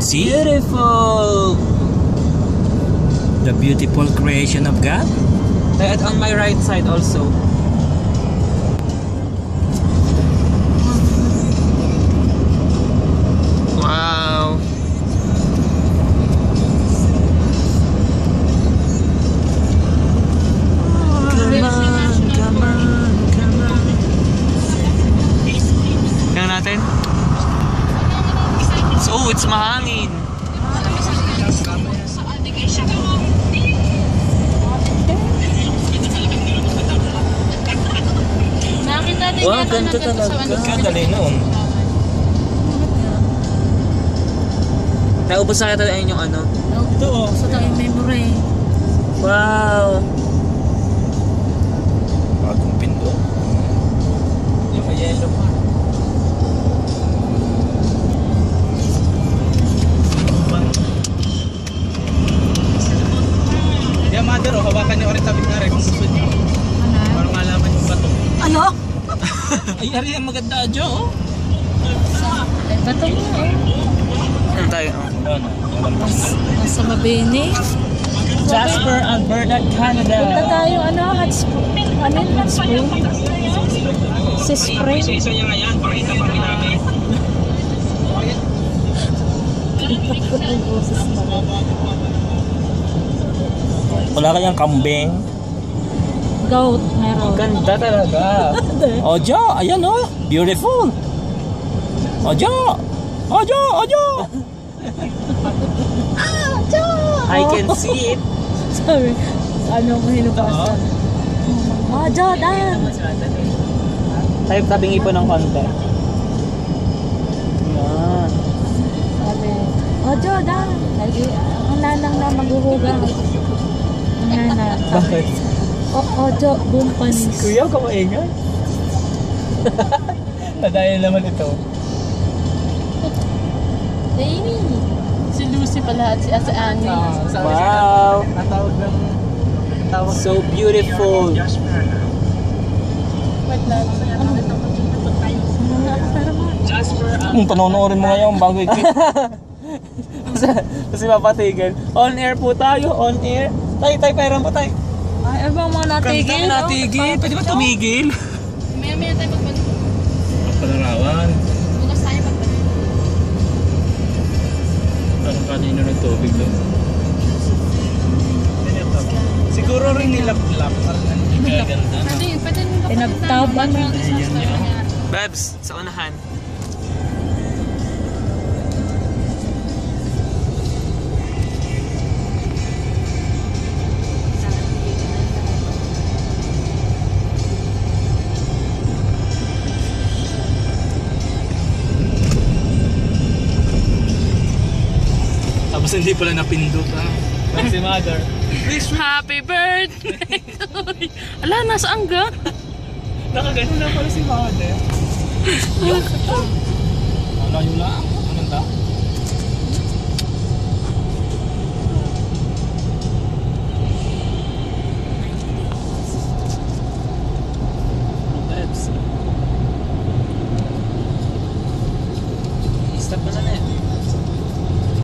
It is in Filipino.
See? Beautiful! The beautiful creation of God. And on my right side also. Wow! Tingnan natin. So, it's mahangin. Wow, ganito talaga. Dali noon. Naubos na kita ayun yung ano? Ito oh. Sa tayo memory. Wow! Bagong pindo. Yung yellow pa. Yeah, mother, oh, hawakan niyo rin tabi nga rin kung gusto niyo. Parang malaman yung bato. Ano? Ay, ari ang maganda dyan, oh. Ay, bato mo oh. Ano tayo? Nasa Mabini. Jasper, Alberta, Canada. Punta tayo, ano, hot spring. Ano yung hot spring? Si spring. Isa niya nga yan, pakita pa rin namin. Wala kayang kambing? Goat, meron. Ganda talaga. Ojo, ayan oh. Beautiful. Ojo. Ojo, ojo. I can see it. Sorry. Ano ko hinupasan? Oh, Jordan! Tayo tabingi po ng konti. Yan. Sabi, oh, Jordan! Lagi, ang nanang na maghuhugang. Ang nanang. Bakit? Oh, Jo, bumpanis. Kuya, kamaingay. Dahil naman ito. Amy! Si Lucy pala at si Ate Annie. Wow! So beautiful. Wait lang. Panonoorin mo ngayon bago i-click. Kasi mapatigil. On air po tayo, on air. Tayo, pairan po tayo. Ay, ano bang mga natigil? Kanta natigil. Pwede ba tumigil? Maya tayo pagbalik. Panarawan. Bukas tayo pagbalik. Parang kanina ng tubig doon. Siguro rin nilap-lap. Gaganda. Pwede tinagtaban mo. Babs, sa unahan. Tapos hindi pala napindot ha. Like si mother. Happy birthday to you. Ala, nasaan ka? Nakagano na pala si mother. Ano yun lang? Anong ta?